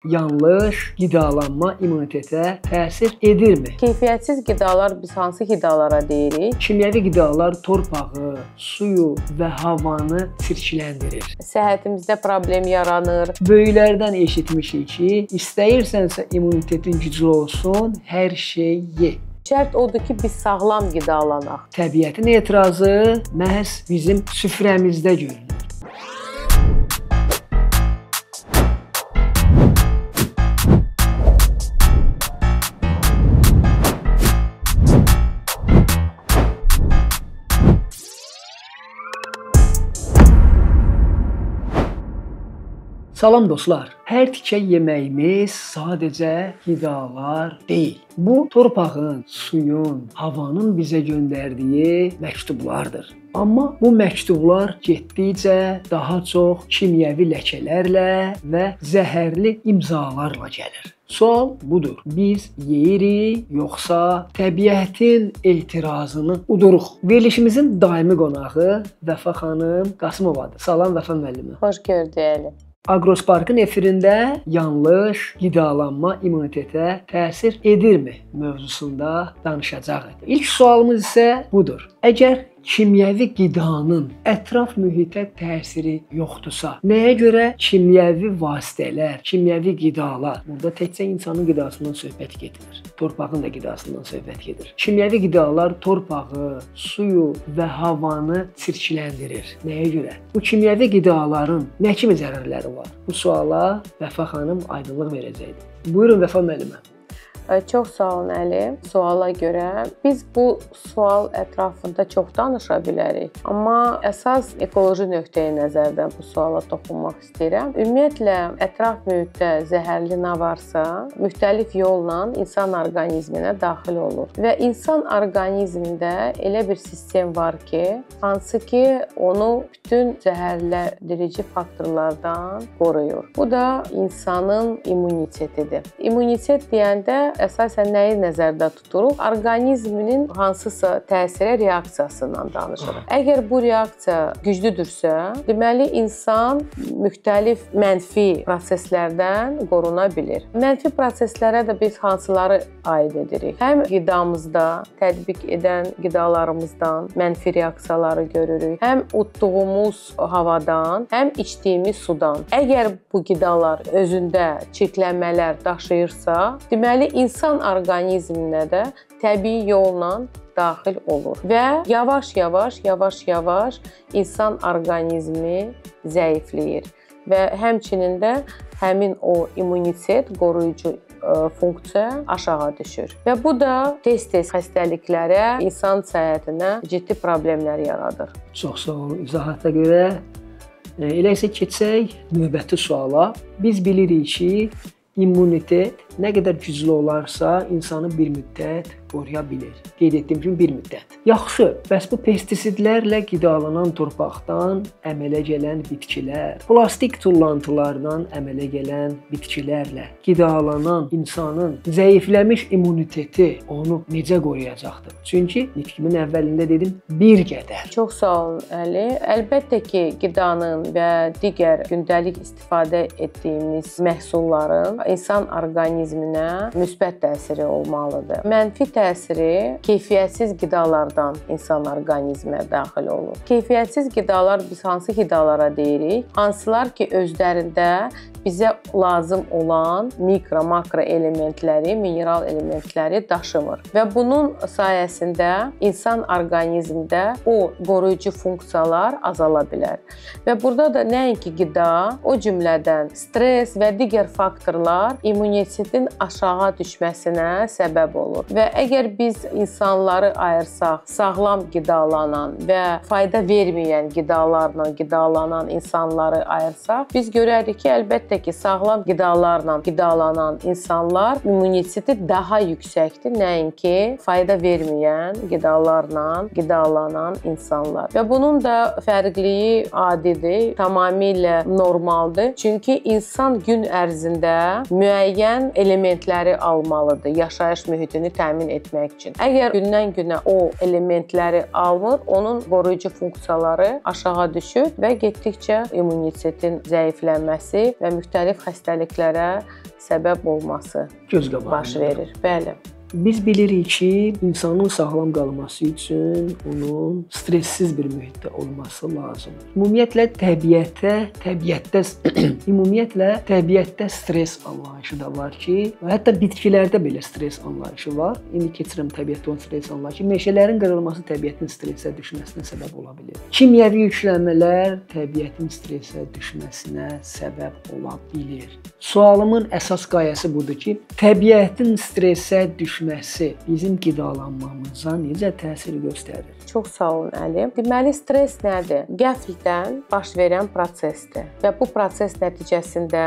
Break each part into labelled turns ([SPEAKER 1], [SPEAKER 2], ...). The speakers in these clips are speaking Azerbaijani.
[SPEAKER 1] Yanlış qidalanma immunitetə təsir edirmi?
[SPEAKER 2] Keyfiyyətsiz qidalar biz hansı qidalara deyirik?
[SPEAKER 1] Kimyəvi qidalar torpağı, suyu və havanı çirkləndirir.
[SPEAKER 2] Səhhətimizdə problem yaranır.
[SPEAKER 1] Böyüklərdən eşitmişik ki, istəyirsənsə immunitetin güclü olsun, hər şey ye.
[SPEAKER 2] Şərt odur ki, biz sağlam qidalanaq.
[SPEAKER 1] Təbiətin etirazı məhz bizim süfrəmizdə görünür. Salam dostlar. Hər tikə yeməyimiz sadəcə qidalar deyil. Bu torpağın, suyun, havanın bizə göndərdiyi məktublardır. Amma bu məktublar getdikcə daha çox kimyəvi ləkələrlə və zəhərli imzalarla gəlir. Sual budur. Biz yeyirik, yoxsa təbiətin etirazını uduruq? Verilişimizin daimi qonağı Vəfa xanım Qasımovadır. Salam Vəfa müəllimə.
[SPEAKER 2] Xoş gördük.
[SPEAKER 1] Agrosparkın efirində yanlış qidalanma immunitetə təsir edirmi mövzusunda danışacağıq. İlk sualımız isə budur. Əgər kimyəvi qidanın ətraf mühitə təsiri yoxdursa, nəyə görə kimyəvi vasitələr, kimyəvi qidalar, burada təkcə insanın qidasından söhbət gedir, torpağın da qidasından söhbət gedir. Kimyəvi qidalar torpağı, suyu və havanı çirkləndirir. Nəyə görə? Bu kimyəvi qidaların nə kimi zərərləri var? Bu suala Vəfa xanım aydınlıq verəcəkdir. Buyurun Vəfa müəllimə.
[SPEAKER 2] Çox sağ olun Əli. Suala görə biz bu sual ətrafında çox danışa bilərik. Amma əsas ekoloji nöqteyi nəzərdən bu suala toxunmaq istəyirəm. Ümumiyyətlə ətraf mühitdə zəhərli nə varsa, müxtəlif yolla insan orqanizminə daxil olur. Və insan orqanizmində elə bir sistem var ki, hansı ki onu bütün zəhərləndirici faktorlardan qoruyur. Bu da insanın immunitetidir. İmmunitet deyəndə əsasən nəyi nəzərdə tuturuq? Orqanizminin hansısa təsirə reaksiyasından danışırıq. Əgər bu reaksiya güclüdürsə, deməli insan müxtəlif mənfi proseslərdən qoruna bilir. Mənfi proseslərə də biz hansıları aid edirik? Həm qidamızda tətbiq edən qidalarımızdan mənfi reaksiyaları görürük, həm utduğumuz havadan, həm içdiyimiz sudan. Əgər bu qidalar özündə çirklənmələr daşıyırsa, deməli insan orqanizminə də təbii yolla daxil olur və yavaş-yavaş insan orqanizmi zəifləyir və həmçinin də həmin o immunitet, qoruyucu funksiya aşağı düşür. Və bu da tez-tez xəstəliklərə, insan səhhətinə ciddi problemlər yaradır.
[SPEAKER 1] Çox sağ olun izahata görə. Elə isə keçək növbəti suala. Biz bilirik ki, immunitet nə qədər güclü olarsa, insanı bir müddət qoruya bilir. Qeyd etdiyim kimi bir müddət. Yaxşı, bəs bu pestisidlərlə qidalanan torpaqdan əmələ gələn bitkilər, plastik tullantılardan əmələ gələn bitkilərlə qidalanan insanın zəifləmiş immuniteti onu necə qoruyacaqdır? Çünki nitqimin əvvəlində dedim, bir qədər.
[SPEAKER 2] Çox sağ olun Əli. Əlbəttə ki, qidanın və digər gündəlik istifadə etdiyimiz məhsulların insan orqanizminə müsbət təsiri olmalıdır. Mənfi təsiri keyfiyyətsiz qidalardan insan orqanizminə daxil olur. Keyfiyyətsiz qidalar biz hansı qidalara deyirik? Hansılar ki, özlərində bizə lazım olan mikro, makro elementləri, mineral elementləri daşımır. Və bunun sayəsində insan orqanizmində o qoruyucu funksiyalar azala bilər. Və burada da nəinki qida, o cümlədən stres və digər faktorlar immunitetin aşağı düşməsinə səbəb olur. Və əgər biz insanları ayırsaq, sağlam qidalanan və fayda verməyən qidalarla qidalanan insanları ayırsaq, biz görərik ki, əlbəttə ki, sağlam qidalarla qidalanan insanlar immuniteti daha yüksəkdir, nəinki fayda verməyən qidalarla qidalanan insanlar. Və bunun da fərqliyi adidir, tamamilə normaldır. Çünki insan gün ərzində müəyyən elementləri almalıdır yaşayış mühitini təmin etmək üçün. Əgər gündən-günə o elementləri almır, onun qoruyucu funksiyaları aşağı düşür və getdikcə immunitetin zəiflənməsi və müxtəlif müxtəlif xəstəliklərə səbəb olması baş verir. Bəli.
[SPEAKER 1] Biz bilirik ki, insanın sağlam qalması üçün onun stressiz bir mühitdə olması lazımdır. Ümumiyyətlə təbiətdə stress anlayışı da var ki, hətta bitkilərdə belə stress anlayışı var. İndi keçirəm təbiətdə olan stress anlayışı. Meşələrin qırılması təbiətin stressə düşməsinə səbəb ola bilər. Kimyəvi yüklənmələr təbiətin stressə düşməsinə səbəb ola bilər. Sualımın əsas qayəsi budur ki, təbiətin stressə düşməsi bizim qidalanmamıza necə təsir göstərir?
[SPEAKER 2] Çox sağ olun Əli. Deməli, stress nədir? Qəflətən baş verən prosesdir və bu proses nəticəsində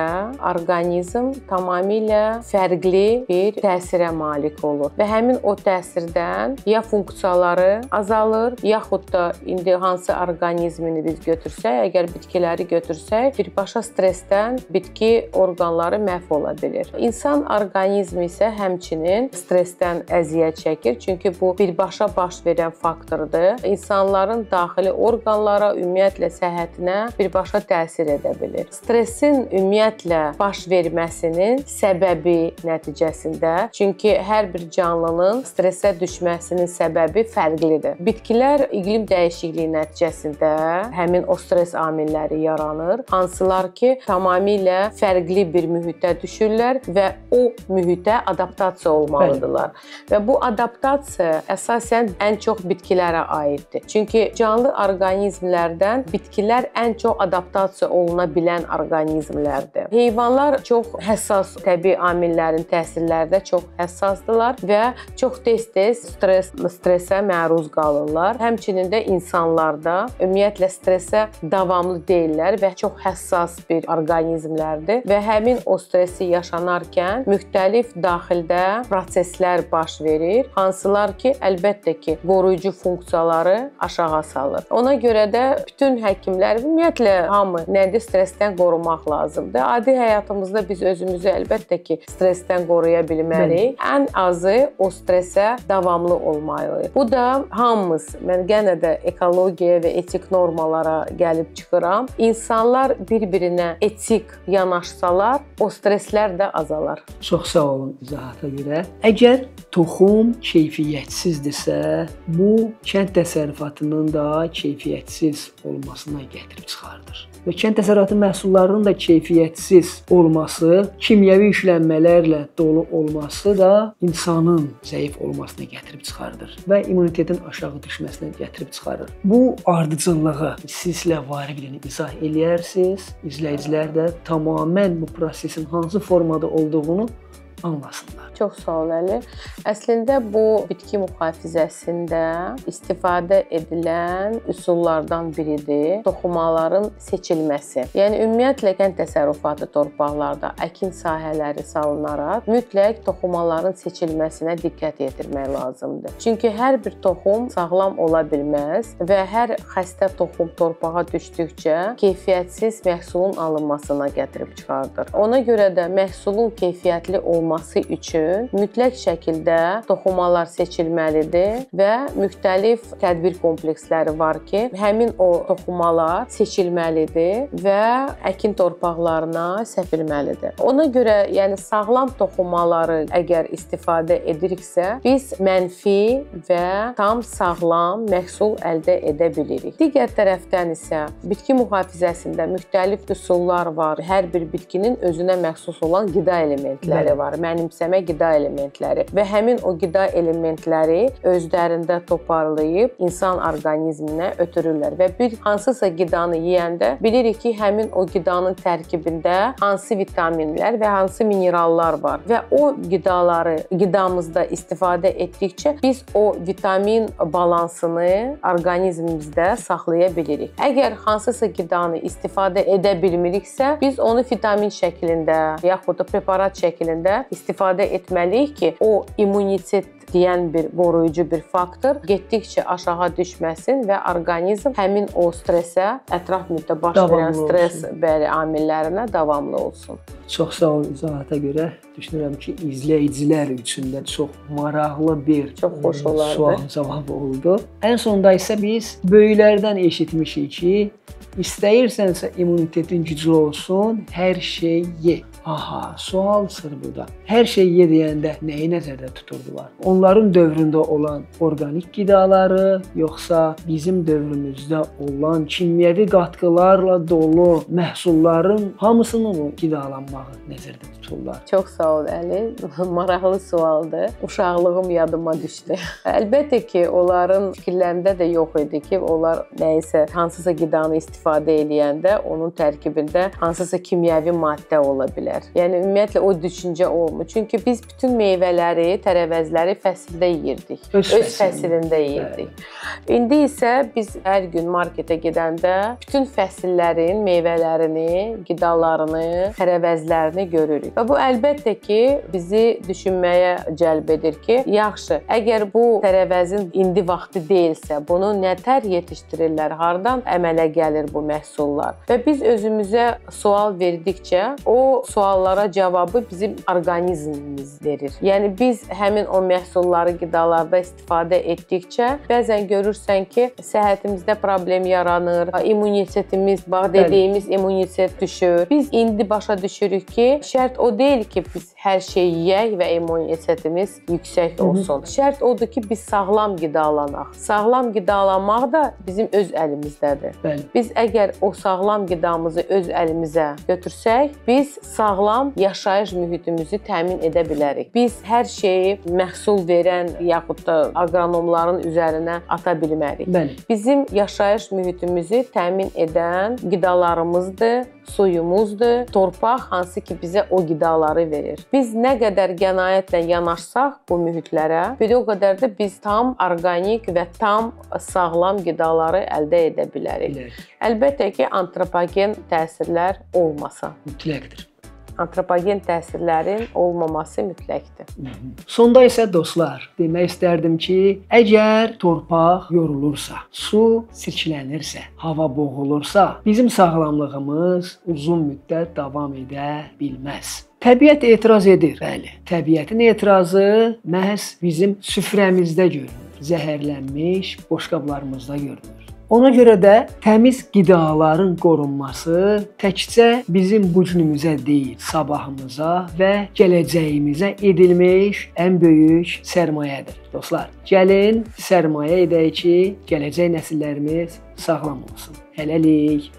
[SPEAKER 2] orqanizm tamamilə fərqli bir təsirə malik olur və həmin o təsirdən ya funksiyaları azalır, yaxud da indi hansı orqanizmini biz götürsək, əgər bitkiləri götürsək, birbaşa stressdən bitki orqanları məhv ola bilir. İnsan orqanizmi isə həmçinin stressdən əziyyət çəkir, çünki bu birbaşa baş verən faktordur. İnsanların daxili orqanlara, ümumiyyətlə səhhətinə birbaşa təsir edə bilir. Stressin ümumiyyətlə baş verməsinin səbəbi nəticəsində, çünki hər bir canlının stressə düşməsinin səbəbi fərqlidir. Bitkilər iqlim dəyişikliyi nəticəsində həmin o stress amilləri yaranır, hansılar ki, tamamilə fərqli bir mühitə düşürlər və o mühitə adaptasiya olmalıdırlar. Və bu adaptasiya əsasən ən çox bitkilərə aiddir. Çünki canlı orqanizmlərdən bitkilər ən çox adaptasiya oluna bilən orqanizmlərdir. Heyvanlar çox həssas təbii amillərin təsirlərində çox həssasdırlar və çox tez-tez stressə məruz qalırlar. Həmçinin də insanlarda ümumiyyətlə stressə davamlı deyillər və çox həssas bir orqanizmlərdir və həmin o stressi yaşanarkən müxtəlif daxildə proseslər baş verir, hansılar ki, əlbəttə ki, qoruyucu funksiyaları aşağı salır. Ona görə də bütün həkimlər, ümumiyyətlə hamı nədir, stressdən qorumaq lazımdır. Adi həyatımızda biz özümüzü əlbəttə ki, stressdən qoruya bilməliyik. Ən azı o stressə davamlı olmalıyıq. Bu da hamımız, mən yenə də ekologiya və etik normalara gəlib çıxıram. İnsanlar bir-birinə etik yanaşsalar, o stresslər də azalar.
[SPEAKER 1] Çox sağ olun izahata görə. Əgər toxum keyfiyyətsizdirsə, bu kənd təsərrüfatının da keyfiyyətsiz olmasına gətirib çıxardır. Və kənd təsərrüfatı məhsullarının da keyfiyyətsiz olması, kimyəvi yüklənmələrlə dolu olması da insanın zəif olmasına gətirib çıxardır və immunitetin aşağı düşməsinə gətirib çıxarır. Bu ardıcıllığı sizlə variqlini izah eləyərsiniz, izləyicilər də tamamilə bu prosesin hansı formada olduğunu anlasınlar.
[SPEAKER 2] Çox sağ ol Əli. Əslində bu bitki mühafizəsində istifadə edilən üsullardan biridir toxumaların seçilməsi. Yəni ümumiyyətlə kənd təsərrüfatı torpaqlarda əkin sahələri salınaraq mütləq toxumaların seçilməsinə diqqət yetirmək lazımdır. Çünki hər bir toxum sağlam ola bilməz və hər xəstə toxum torpağa düşdükcə keyfiyyətsiz məhsulun alınmasına gətirib çıxardır. Ona görə də məhsulun keyfiyyətli olması üçün mütləq şəkildə toxumalar seçilməlidir və müxtəlif tədbir kompleksləri var ki, həmin o toxumalar seçilməlidir və əkin torpaqlarına səpilməlidir. Ona görə, yəni sağlam toxumaları əgər istifadə ediriksə, biz mənfi və tam sağlam məhsul əldə edə bilirik. Digər tərəfdən isə bitki mühafizəsində müxtəlif üsullar var. Hər bir bitkinin özünə məxsus olan qida elementləri var. Mənimsəmə qida elementləri və həmin o qida elementləri özlərində toparlayıb insan orqanizminə ötürürlər və bir hansısa qidanı yeyəndə bilirik ki, həmin o qidanın tərkibində hansı vitaminlər və hansı minerallar var və o qidamızda istifadə etdikcə biz o vitamin balansını orqanizmimizdə saxlaya bilirik. Əgər hansısa qidanı istifadə edə bilmiriksə, biz onu vitamin şəklində yaxud da preparat şəklində istifadə etməliyik ki, o immunitet deyən bir qoruyucu bir faktor getdikcə aşağı düşməsin və orqanizm həmin o stressə, ətraf mühitdə baş verən stres amillərinə davamlı olsun.
[SPEAKER 1] Çox sağ olun izahata görə. Düşünürəm ki, izləyicilər üçün də çox maraqlı bir sual-cavab oldu. Ən sonda isə biz böyüklərdən eşitmişik ki, istəyirsənsə immunitetin güclü olsun, hər şey ye. Aha, sual sır burada. Hər şey ye deyəndə nəyi nəzərdə tuturdular? Onların dövründə olan orqanik qidaları, yoxsa bizim dövrümüzdə olan kimyəvi qatqılarla dolu məhsulların hamısını mı qidalanmağı nəzərdə tuturlar?
[SPEAKER 2] Çox sağ ol Əli. Maraqlı sualdır. Uşaqlığım yadıma düşdü. Əlbəttə ki, onların fikirlərində də yox idi ki, onlar nəyisə, hansısa qidanı istifadə edəndə onun tərkibində hansısa kimyəvi maddə ola bilər. Yəni ümumiyyətlə o düşüncə olmur. Çünki biz bütün meyvələri, tərəvəzləri fəsildə yeyirdik. Öz fəsilində yeyirdik. İndi isə biz hər gün marketə gedəndə bütün fəsillərin meyvələrini, qidalarını, tərəvəzlərini görürük. Və bu əlbəttə ki, bizi düşünməyə cəlb edir ki, yaxşı, əgər bu tərəvəzin indi vaxtı deyilsə, bunu nətər yetişdirirlər, hardan əmələ gəlir bu məhsullar? Və biz özümüzə sual verdikcə, o suallara cavabı bizim orqanizmimiz verir. Yəni biz həmin o məhsulları qidalarda istifadə etdikcə bəzən görürsən ki, səhhətimizdə problem yaranır, immunitetimiz, bax dediyimiz immunitet düşür. Biz indi başa düşürük ki, şərt o deyil ki, biz hər şeyi yeyək və immunitetimiz yüksək olsun. Şərt odur ki, biz sağlam qidalanaq. Sağlam qidalanmaq da bizim öz əlimizdədir. Biz əgər o sağlam qidamızı öz əlimizə götürsək, biz sağlam yaşayış mühitimizi təmin edə bilərik. Biz hər şeyi məhsul verən yaxud da aqronomların üzərinə ata bilmərik. Bizim yaşayış mühitimizi təmin edən qidalarımızdır, suyumuzdur, torpaq hansı ki bizə o qidaları verir. Biz nə qədər qənaətlə yanaşsaq bu mühitlərə, bir o qədər də biz tam orqanik və tam sağlam qidaları əldə edə bilərik. Əlbəttə ki, antropogen təsirlər olmasa.
[SPEAKER 1] Mütləqdir.
[SPEAKER 2] Antropogen təsirlərin olmaması mütləqdir.
[SPEAKER 1] Sonda isə dostlar, demək istərdim ki, əgər torpaq yorulursa, su sirklənirsə, hava boğulursa, bizim sağlamlığımız uzun müddət davam edə bilməz. Təbiət etiraz edir, bəli. Təbiətin etirazı məhz bizim süfrəmizdə görünür, zəhərlənmiş boşqablarımızda görünür. Ona görə də təmiz qidaların qorunması təkcə bizim bu günümüzə deyil, sabahımıza və gələcəyimizə edilmiş ən böyük sərmayədir. Dostlar, gəlin sərmayə edək ki, gələcək nəsillərimiz sağlam olsun. Hələlik.